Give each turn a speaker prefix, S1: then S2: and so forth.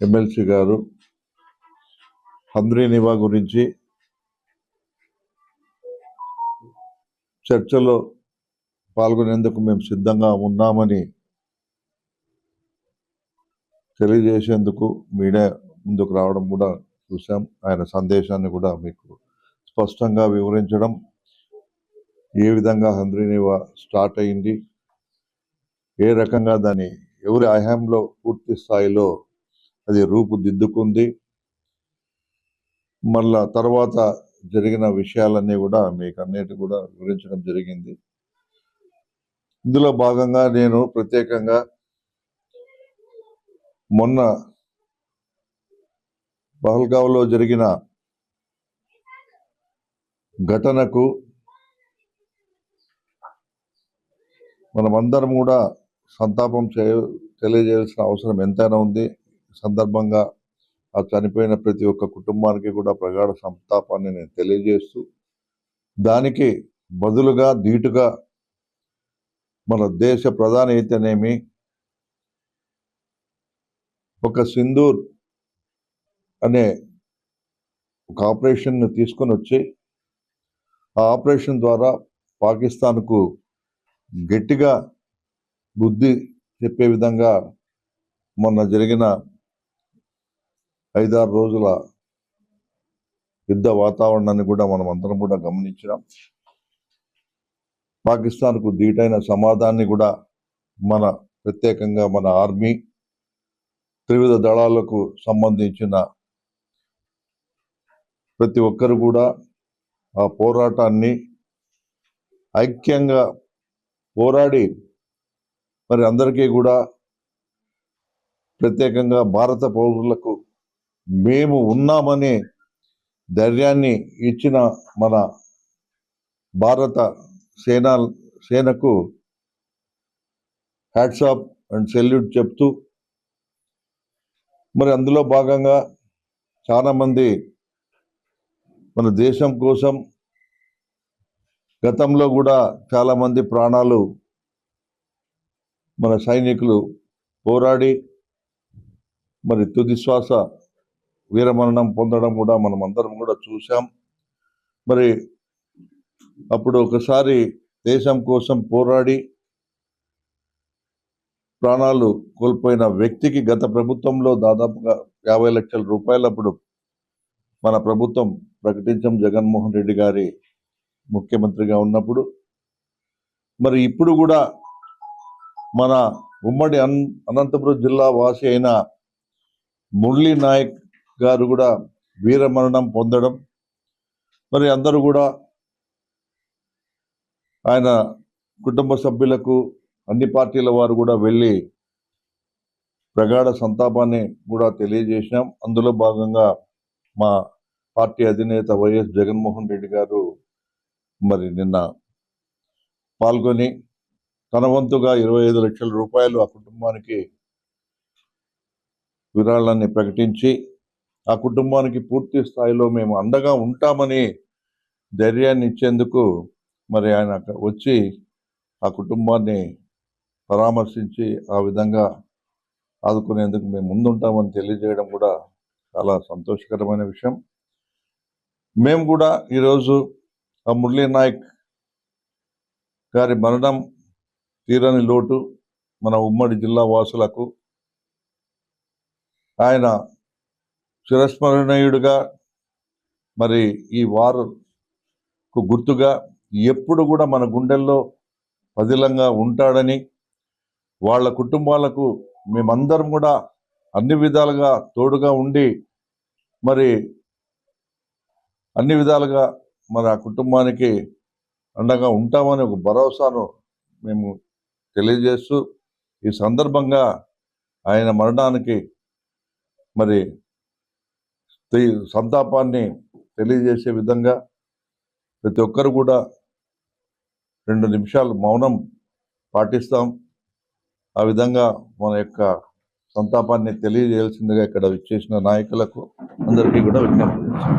S1: MLC గారు హంద్రీనివా గురించి చర్చలో పాల్గొనేందుకు మేము సిద్ధంగా ఉన్నామని తెలియజేసేందుకు మీడియా ముందుకు రావడం కూడా చూసాం. ఆయన సందేశాన్ని కూడా మీకు స్పష్టంగా వివరించడం, ఏ విధంగా హంద్రీనివా స్టార్ట్ అయింది, ఏ రకంగా దాన్ని ఎవరి హయాంలో పూర్తి స్థాయిలో అది రూపుదిద్దుకుంది, మళ్ళా తర్వాత జరిగిన విషయాలన్నీ కూడా మీకు అన్నిటి కూడా వివరించడం జరిగింది. ఇందులో భాగంగా నేను ప్రత్యేకంగా మొన్న పహల్గావ్లో జరిగిన ఘటనకు మనమందరం కూడా సంతాపం తెలియజేయాల్సిన అవసరం ఎంతైనా ఉంది. సందర్భంగా ఆ చనిపోయిన ప్రతి ఒక్క కుటుంబానికి కూడా ప్రగాఢ సంతాపాన్ని నేను తెలియజేస్తూ, దానికి బదులుగా ధీటుగా మన దేశ ప్రధాని అయితేనేమి ఒక సింధూర్ అనే ఒక ఆపరేషన్ను తీసుకొని వచ్చి ఆ ఆపరేషన్ ద్వారా పాకిస్తాన్కు గట్టిగా బుద్ధి చెప్పే విధంగా మొన్న జరిగిన 5-6 రోజుల యుద్ధ వాతావరణాన్ని కూడా మనం అందరం కూడా గమనించినాం. పాకిస్తాన్కు ధీటైన సమాధానాన్ని కూడా మన ప్రత్యేకంగా మన ఆర్మీ, త్రివిధ దళాలకు సంబంధించిన ప్రతి ఒక్కరు కూడా ఆ పోరాటాన్ని ఐక్యంగా పోరాడి మరి అందరికీ కూడా ప్రత్యేకంగా భారత పౌరులకు మేము ఉన్నామనే ధైర్యాన్ని ఇచ్చిన మన భారత సేనకు హ్యాట్స్ ఆఫ్ అండ్ సెల్యూట్ చెప్తూ, మరి అందులో భాగంగా చాలామంది మన దేశం కోసం గతంలో కూడా చాలామంది ప్రాణాలు మన సైనికులు పోరాడి మరి తుది శ్వాస వీరమరణం పొందడం కూడా మనం అందరం కూడా చూసాం. మరి అప్పుడు ఒకసారి దేశం కోసం పోరాడి ప్రాణాలు కోల్పోయిన వ్యక్తికి గత ప్రభుత్వంలో దాదాపుగా 50 లక్షల రూపాయలు అప్పుడు మన ప్రభుత్వం ప్రకటించాం, జగన్మోహన్ రెడ్డి గారి ముఖ్యమంత్రిగా ఉన్నప్పుడు. మరి ఇప్పుడు కూడా మన ఉమ్మడి అనంతపురం జిల్లా వాసి అయిన మురళీ నాయక్ గారు కూడా వీరమరణం పొందడం, మరి అందరూ కూడా ఆయన కుటుంబ సభ్యులకు అన్ని పార్టీల వారు కూడా వెళ్ళి ప్రగాఢ సంతాపాన్ని కూడా తెలియజేసినాం. అందులో భాగంగా మా పార్టీ అధినేత వైఎస్ జగన్మోహన్ రెడ్డి గారు మరి నిన్న పాల్గొని తన వంతుగా 25 లక్షల రూపాయలు ఆ కుటుంబానికి విరాళాన్ని ప్రకటించి ఆ కుటుంబానికి పూర్తి స్థాయిలో మేము అండగా ఉంటామని ధైర్యాన్ని ఇచ్చేందుకు మరి ఆయన వచ్చి ఆ కుటుంబాన్ని పరామర్శించి ఆ విధంగా ఆదుకునేందుకు మేము ముందుంటామని తెలియజేయడం కూడా చాలా సంతోషకరమైన విషయం. మేము కూడా ఈరోజు ఆ మురళీ నాయక్ గారి మరణం తీరని లోటు మన ఉమ్మడి జిల్లా వాసులకు, ఆయన చిరస్మరణీయుడిగా మరి ఈ వారుకు గుర్తుగా ఎప్పుడు కూడా మన గుండెల్లో పదిలంగా ఉంటాడని, వాళ్ళ కుటుంబాలకు మేమందరం కూడా అన్ని విధాలుగా తోడుగా ఉండి మరి అన్ని విధాలుగా మరి ఆ కుటుంబానికి అండగా ఉంటామని ఒక భరోసాను మేము తెలియజేస్తూ, ఈ సందర్భంగా ఆయన మరణానికి మరి సంతాపాన్ని తెలియజేసే విధంగా ప్రతి ఒక్కరు కూడా 2 నిమిషాలు మౌనం పాటిస్తాం. ఆ విధంగా మన యొక్క సంతాపాన్ని తెలియజేయాల్సిందిగా ఇక్కడ విచ్చేసిన నాయకులకు అందరికీ కూడా విజ్ఞప్తి చేస్తాం.